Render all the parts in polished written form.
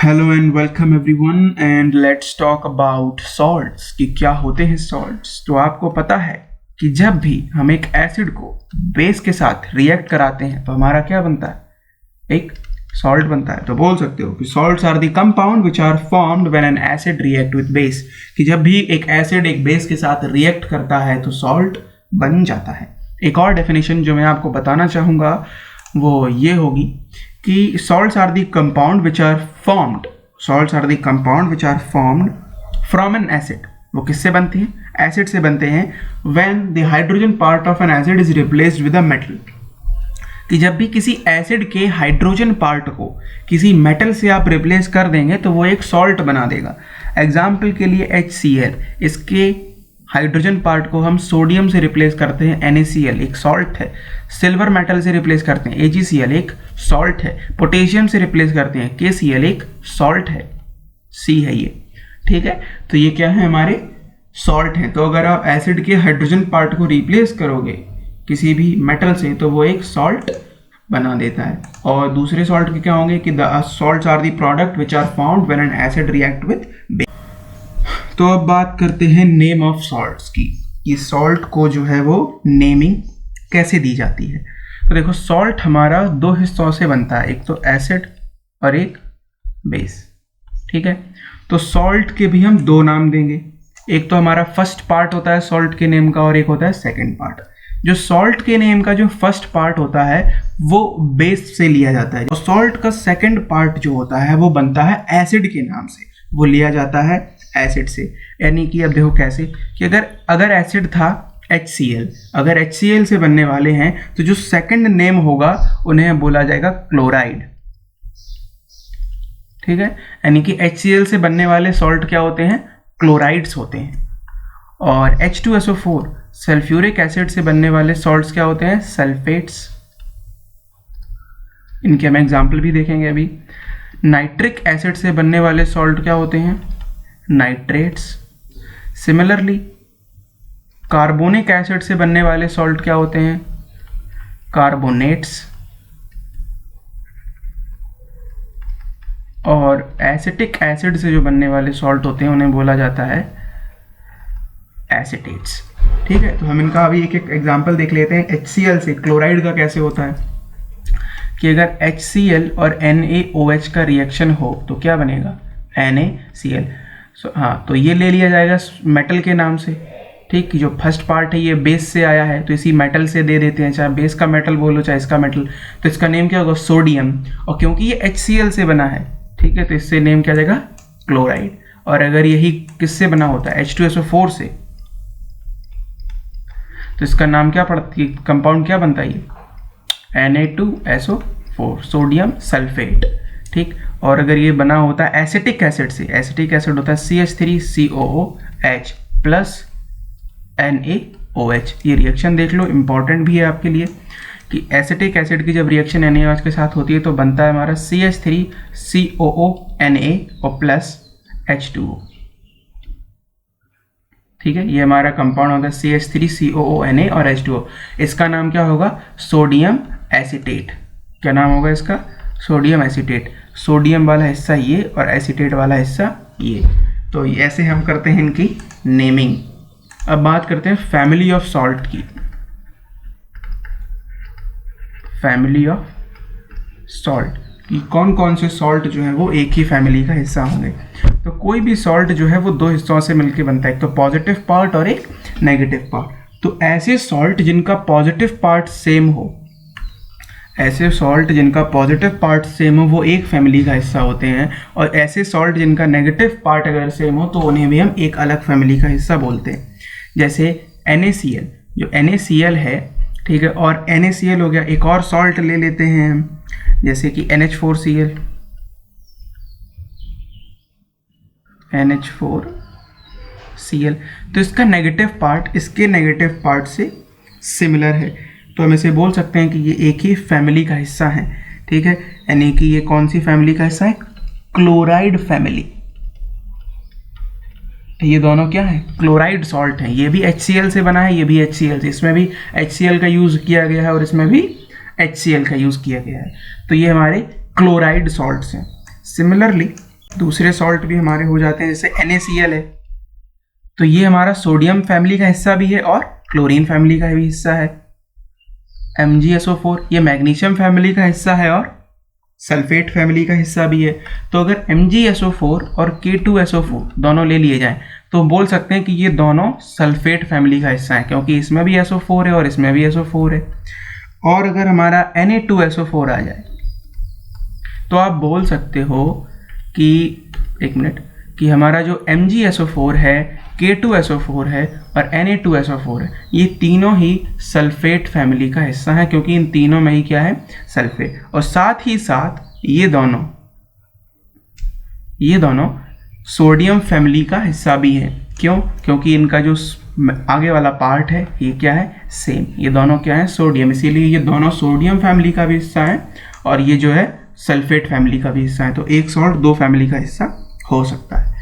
Hello and welcome everyone and let's talk about salts कि क्या होते हैं सॉल्ट्स। तो आपको पता है कि जब भी हम एक एसिड को बेस के साथ रिएक्ट कराते हैं तो हमारा क्या बनता है, एक सॉल्ट बनता है। तो बोल सकते हो कि salts are the compound which are formed when an acid react with base, कि जब भी एक एसिड एक बेस के साथ रिएक्ट करता है तो सॉल्ट बन जाता है। एक और डेफिनेशन जो मैं आपको बताना चाहूँगा वो ये होगी कि salts are the compound which are formed from an acid। वो किससे बनती हैं? एसिड से बनते हैं। when the hydrogen part of an acid is replaced with a metal, कि जब भी किसी एसिड के हाइड्रोजन पार्ट को किसी मेटल से आप रिप्लेस कर देंगे तो वो एक सॉल्ट बना देगा। एग्जाम्पल के लिए HCl, इसके हाइड्रोजन पार्ट को हम सोडियम से रिप्लेस करते हैं NaCl, एक सॉल्ट है। सिल्वर मेटल से रिप्लेस करते हैं AgCl, एक सॉल्ट है। पोटेशियम से रिप्लेस करते हैं KCl, एक सॉल्ट है। C है ये, ठीक है। तो ये क्या है, हमारे सॉल्ट हैं। तो अगर आप एसिड के हाइड्रोजन पार्ट को रिप्लेस करोगे किसी भी मेटल से तो वो एक सॉल्ट बना देता है। और दूसरे सॉल्ट के क्या होंगे कि the salts are the product which are found when an acid react with base. तो अब बात करते हैं नेम ऑफ सॉल्ट्स की, कि सॉल्ट को जो है वो नेमिंग कैसे दी जाती है। तो देखो, सॉल्ट हमारा दो हिस्सों से बनता है, एक तो एसिड और एक बेस, ठीक है। तो सॉल्ट के भी हम दो नाम देंगे, एक तो हमारा फर्स्ट पार्ट होता है सॉल्ट के नेम का और एक होता है सेकंड पार्ट। जो सॉल्ट के नेम का जो फर्स्ट पार्ट होता है वो बेस से लिया जाता है, और सॉल्ट का सेकंड पार्ट जो होता है वो बनता है एसिड के नाम से, वो लिया जाता है एसिड से। यानी कि अब देखो कैसे, कि अगर एसिड था HCl, अगर HCl से बनने वाले हैं तो जो सेकंड नेम होगा उन्हें बोला जाएगा क्लोराइड, ठीक है। यानी कि HCl से बनने वाले सॉल्ट क्या होते हैं, क्लोराइड्स होते हैं। और H2SO4 सल्फ्यूरिक एसिड से बनने वाले सॉल्ट्स क्या होते हैं, सल्फेट्स। इनके हम एग्जाम्पल भी देखेंगे अभी। नाइट्रिक एसिड से बनने वाले सॉल्ट क्या होते हैं, नाइट्रेट्स। सिमिलरली कार्बोनिक एसिड से बनने वाले सॉल्ट क्या होते हैं, कार्बोनेट्स। और एसिटिक एसिड से जो बनने वाले सॉल्ट होते हैं उन्हें बोला जाता है एसिटेट्स, ठीक है। तो हम इनका अभी एक एक एग्जांपल देख लेते हैं। HCl से क्लोराइड का कैसे होता है, कि अगर HCl और NaOH का रिएक्शन हो तो क्या बनेगा, NaCl। हाँ, तो ये ले लिया जाएगा मेटल के नाम से, ठीक। कि जो फर्स्ट पार्ट है ये बेस से आया है तो इसी मेटल से दे देते हैं, चाहे बेस का मेटल बोलो चाहे इसका मेटल। तो इसका नेम क्या होगा, सोडियम। और क्योंकि ये HCl से बना है, ठीक है, तो इससे नेम क्या जाएगा, क्लोराइड। और अगर यही किससे बना होता है, H2SO4 से, तो इसका नाम क्या पड़ती है, कंपाउंड क्या बनता है ये, Na2SO4, सोडियम सल्फेट, ठीक। और अगर ये बना होता है एसिटिक एसिड से, एसिटिक एसिड होता है CH3COOH प्लस NaOH। ये रिएक्शन देख लो, इंपॉर्टेंट भी है आपके लिए, कि एसिटिक एसिड की जब रिएक्शन NaOH के साथ होती है तो बनता है हमारा CH3COONa और प्लस H2O, ठीक है। ये हमारा कंपाउंड होता है CH3COONa और H2O। इसका नाम क्या होगा, सोडियम एसीटेट। क्या नाम होगा इसका, सोडियम एसीटेट। सोडियम वाला हिस्सा ये और एसीटेट वाला हिस्सा ये। तो ऐसे हम करते हैं इनकी नेमिंग। अब बात करते हैं फैमिली ऑफ सॉल्ट की। फैमिली ऑफ सॉल्ट कि कौन कौन से सॉल्ट जो है वो एक ही फैमिली का हिस्सा होंगे। तो कोई भी सॉल्ट जो है वो दो हिस्सों से मिलकर बनता है, एक तो पॉजिटिव पार्ट और एक नेगेटिव पार्ट। तो ऐसे सॉल्ट जिनका पॉजिटिव पार्ट सेम हो, ऐसे सॉल्ट जिनका पॉजिटिव पार्ट सेम हो वो एक फैमिली का हिस्सा होते हैं। और ऐसे सॉल्ट जिनका नेगेटिव पार्ट अगर सेम हो तो उन्हें भी हम एक अलग फैमिली का हिस्सा बोलते हैं। जैसे NaCl, जो NaCl है, ठीक है, और NaCl हो गया। एक और सॉल्ट ले लेते हैं हम, जैसे कि NH4Cl, NH4Cl। तो इसका नेगेटिव पार्ट इसके नेगेटिव पार्ट से सिमिलर है, तो हम इसे बोल सकते हैं कि ये एक ही फैमिली का हिस्सा है, ठीक है। यानी कि ये कौन सी फैमिली का हिस्सा है, क्लोराइड फैमिली। ये दोनों क्या है, क्लोराइड सॉल्ट हैं। ये भी HCl से बना है, ये भी HCl से, इसमें भी HCl का यूज़ किया गया है और इसमें भी HCl का यूज़ किया गया है। तो ये हमारे क्लोराइड सॉल्ट्स हैं। सिमिलरली दूसरे सॉल्ट भी हमारे हो जाते हैं, जैसे NaCl है, तो ये हमारा सोडियम फैमिली का हिस्सा भी है और क्लोरीन फैमिली का भी हिस्सा है। MgSO4 ये मैग्नीशियम फैमिली का हिस्सा है और सल्फेट फैमिली का हिस्सा भी है। तो अगर MgSO4 और K2SO4 दोनों ले लिए जाएं तो बोल सकते हैं कि ये दोनों सल्फेट फैमिली का हिस्सा है, क्योंकि इसमें भी SO4 है और इसमें भी SO4 है। और अगर हमारा Na2SO4 आ जाए तो आप बोल सकते हो कि एक मिनट, कि हमारा जो MgSO4 है, K2SO4 है और Na2SO4 है, ये तीनों ही सल्फेट फैमिली का हिस्सा है, क्योंकि इन तीनों में ही क्या है, सल्फेट। और साथ ही साथ ये दोनों सोडियम फैमिली का हिस्सा भी है। क्यों? क्योंकि इनका जो आगे वाला पार्ट है ये क्या है, सेम। ये दोनों क्या है, सोडियम, इसीलिए ये दोनों सोडियम फैमिली का भी हिस्सा है और ये जो है सल्फेट फैमिली का भी हिस्सा है। तो एक सॉल्ट दो फैमिली का हिस्सा हो सकता है।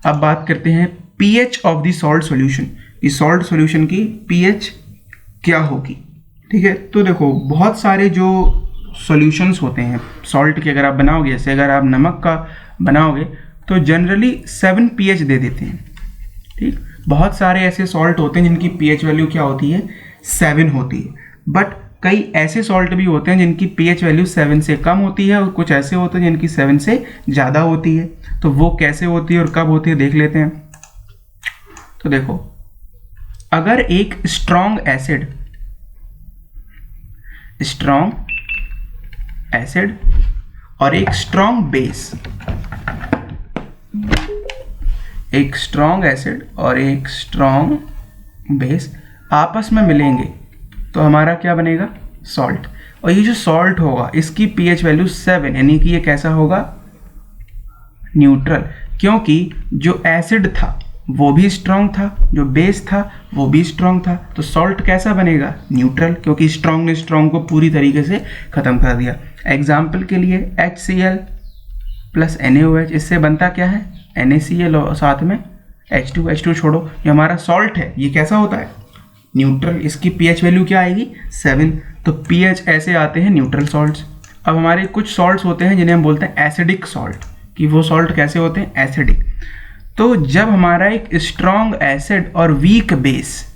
अब बात करते हैं pH of the salt solution, कि सॉल्ट सॉल्यूशन की pH क्या होगी। ठीक है, तो देखो बहुत सारे जो सॉल्यूशंस होते हैं सॉल्ट के, अगर आप बनाओगे, जैसे अगर आप नमक का बनाओगे तो जनरली 7 pH दे देते हैं। ठीक, बहुत सारे ऐसे सॉल्ट होते हैं जिनकी pH वैल्यू क्या होती है, 7 होती है। बट कई ऐसे सॉल्ट भी होते हैं जिनकी pH वैल्यू 7 से कम होती है और कुछ ऐसे होते हैं जिनकी 7 से ज़्यादा होती है। तो वो कैसे होती है और कब होती है देख लेते हैं। तो देखो, अगर एक स्ट्रॉन्ग एसिड और एक स्ट्रॉन्ग बेस, एक स्ट्रॉन्ग एसिड और एक स्ट्रॉन्ग बेस आपस में मिलेंगे तो हमारा क्या बनेगा, सॉल्ट। और ये जो सॉल्ट होगा इसकी pH वैल्यू 7, यानी कि ये कैसा होगा, न्यूट्रल, क्योंकि जो एसिड था वो भी स्ट्रॉन्ग था, जो बेस था वो भी स्ट्रॉन्ग था। तो सॉल्ट कैसा बनेगा, न्यूट्रल, क्योंकि स्ट्रॉन्ग ने स्ट्रॉन्ग को पूरी तरीके से ख़त्म कर दिया। एग्जाम्पल के लिए HCl प्लस NaOH, इससे बनता क्या है, NaCl और साथ में H2 छोड़ो, ये हमारा सॉल्ट है, ये कैसा होता है, न्यूट्रल। इसकी pH वैल्यू क्या आएगी, 7। तो pH ऐसे आते हैं न्यूट्रल सॉल्ट्स। अब हमारे कुछ सॉल्ट्स होते हैं जिन्हें हम बोलते हैं एसिडिक सॉल्ट, कि वो सॉल्ट कैसे होते हैं, एसिडिक। तो जब हमारा एक स्ट्रॉन्ग एसिड और वीक बेस,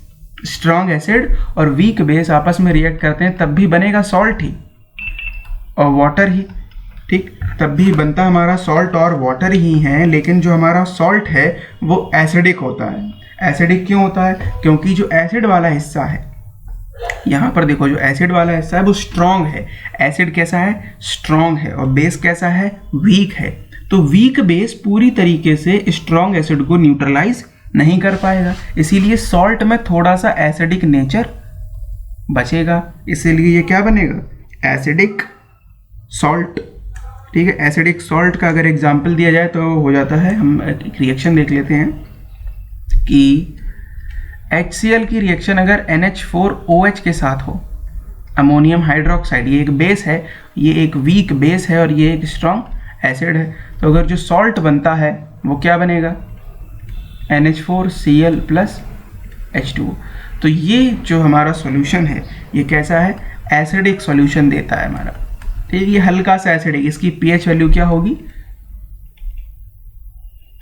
स्ट्रॉन्ग एसिड और वीक बेस आपस में रिएक्ट करते हैं तब भी बनेगा सॉल्ट ही और वाटर ही। ठीक, तब भी बनता हमारा सॉल्ट और वाटर ही है, लेकिन जो हमारा सॉल्ट है वो एसिडिक होता है। एसिडिक क्यों होता है, क्योंकि जो एसिड वाला हिस्सा है, यहाँ पर देखो, जो एसिड वाला हिस्सा है वो स्ट्रॉन्ग है। एसिड कैसा है, स्ट्रॉन्ग है, और बेस कैसा है, वीक है। तो वीक बेस पूरी तरीके से स्ट्रॉन्ग एसिड को न्यूट्रलाइज नहीं कर पाएगा, इसीलिए सॉल्ट में थोड़ा सा एसिडिक नेचर बचेगा, इसीलिए ये क्या बनेगा, एसिडिक सॉल्ट। ठीक है, एसिडिक सॉल्ट का अगर एग्जाम्पल दिया जाए तो हो जाता है, हम एक रिएक्शन देख लेते हैं कि HCl की रिएक्शन अगर NH4OH के साथ हो, अमोनियम हाइड्रोक्साइड, ये एक बेस है, ये एक वीक बेस है और ये एक स्ट्रॉन्ग एसिड है, तो अगर जो सॉल्ट बनता है वो क्या बनेगा, NH4Cl प्लस H2O। तो ये जो हमारा सॉल्यूशन है ये कैसा है, एसिडिक सॉल्यूशन देता है हमारा। ठीक, ये हल्का सा एसिडिक, इसकी pH वैल्यू क्या होगी,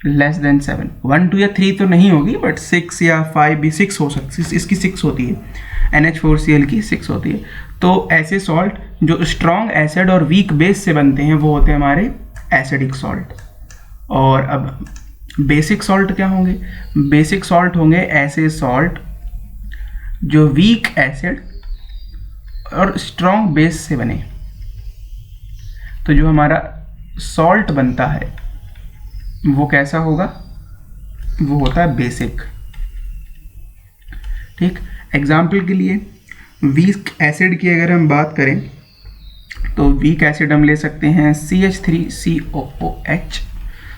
लेस देन 7। 1 2 या 3 तो नहीं होगी, बट 6 या 5 भी, 6 हो सकती है, इसकी 6 होती है, NH4Cl की 6 होती है। तो ऐसे सॉल्ट जो स्ट्रॉन्ग एसिड और वीक बेस से बनते हैं वो होते हैं हमारे एसिडिक सॉल्ट। और अब बेसिक सॉल्ट क्या होंगे, बेसिक सॉल्ट होंगे ऐसे सॉल्ट जो वीक एसिड और स्ट्रॉन्ग बेस से बने। तो जो हमारा सॉल्ट बनता है वो कैसा होगा, वो होता है बेसिक। ठीक, एग्जाम्पल के लिए वीक एसिड की अगर हम बात करें तो वीक एसिड हम ले सकते हैं CH3COOH,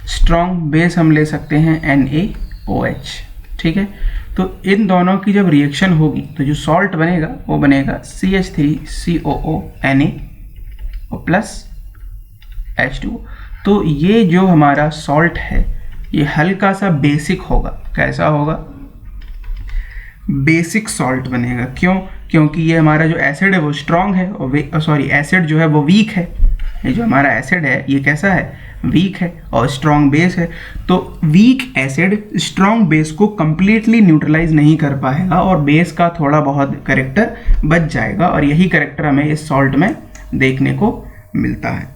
स्ट्रॉन्ग बेस हम ले सकते हैं NaOH। ठीक है, तो इन दोनों की जब रिएक्शन होगी तो जो सॉल्ट बनेगा वो बनेगा CH3COONa प्लस H2O। तो ये जो हमारा सॉल्ट है ये हल्का सा बेसिक होगा, कैसा होगा, बेसिक सॉल्ट बनेगा। क्यों, क्योंकि ये हमारा जो एसिड है वो स्ट्रॉन्ग है और एसिड जो है वो वीक है। ये जो हमारा एसिड है ये कैसा है, वीक है और स्ट्रॉन्ग बेस है, तो वीक एसिड स्ट्रॉन्ग बेस को कंप्लीटली न्यूट्रलाइज नहीं कर पाएगा और बेस का थोड़ा बहुत करेक्टर बच जाएगा, और यही करेक्टर हमें इस सॉल्ट में देखने को मिलता है।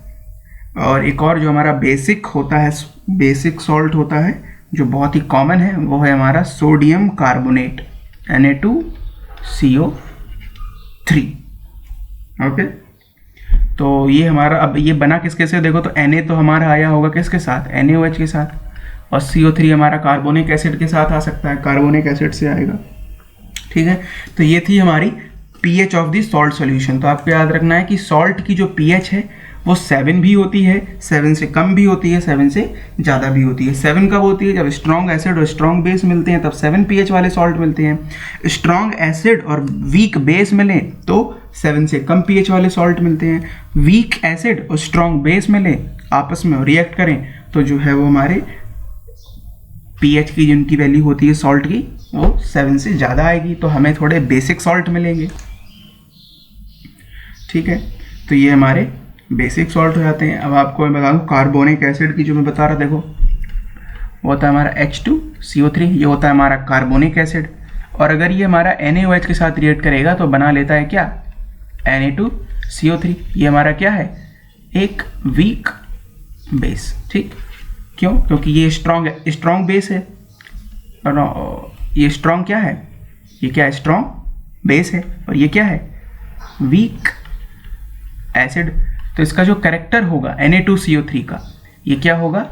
और एक और जो हमारा बेसिक होता है, बेसिक सॉल्ट होता है जो बहुत ही कॉमन है, वो है हमारा सोडियम कार्बोनेट Na2CO3। ओके, तो ये हमारा, अब ये बना किसके से देखो तो Na तो हमारा आया होगा किसके साथ, NaOH के साथ, और CO3 हमारा कार्बोनिक एसिड के साथ आ सकता है, कार्बोनिक एसिड से आएगा। ठीक है, तो ये थी हमारी pH of the salt solution. तो आपको याद रखना है कि सॉल्ट की जो pH है वो 7 भी होती है, 7 से कम भी होती है, 7 से ज़्यादा भी होती है। 7 कब होती है, जब स्ट्रॉन्ग एसिड और स्ट्रॉन्ग बेस मिलते हैं, तब 7 pH वाले सॉल्ट मिलते हैं। स्ट्रॉन्ग एसिड और वीक बेस मिले तो 7 से कम pH वाले सॉल्ट मिलते हैं। वीक एसिड और स्ट्रॉन्ग बेस मिले, आपस में रिएक्ट करें तो जो है वो हमारे pH की जिनकी वैल्यू होती है सॉल्ट की वो 7 से ज़्यादा आएगी, तो हमें थोड़े बेसिक सॉल्ट मिलेंगे। ठीक है, तो ये हमारे बेसिक सॉल्ट हो जाते हैं। अब आपको मैं बता दूं कार्बोनिक एसिड की जो मैं बता रहा, देखो वो होता है हमारा H2CO3, ये होता है हमारा कार्बोनिक एसिड, और अगर ये हमारा NaOH के साथ रिएक्ट करेगा तो बना लेता है क्या, Na2CO3। ये हमारा क्या है, एक वीक बेस। ठीक, क्यों, क्योंकि ये स्ट्रॉन्ग बेस है, और ये स्ट्रॉन्ग क्या है, ये क्या है, स्ट्रॉन्ग बेस है, और ये क्या है, वीक एसिड। तो इसका जो करेक्टर होगा Na2CO3 का, ये क्या होगा,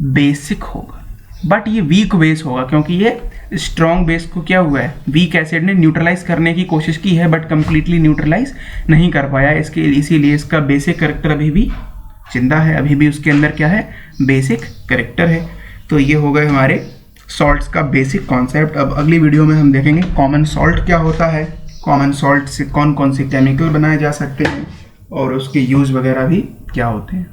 बेसिक होगा, बट ये वीक बेस होगा, क्योंकि ये स्ट्रॉन्ग बेस को क्या हुआ है, वीक एसिड ने न्यूट्रलाइज करने की कोशिश की है, बट कंप्लीटली न्यूट्रलाइज नहीं कर पाया, इसके इसीलिए इसका बेसिक करेक्टर अभी भी जिंदा है, अभी भी उसके अंदर क्या है, बेसिक करेक्टर है। तो ये हो गए हमारे सॉल्ट्स का बेसिक कॉन्सेप्ट। अब अगली वीडियो में हम देखेंगे कॉमन सॉल्ट क्या होता है, कॉमन सॉल्ट से कौन कौन से केमिकल बनाए जा सकते हैं, और उसके यूज़ वगैरह भी क्या होते हैं।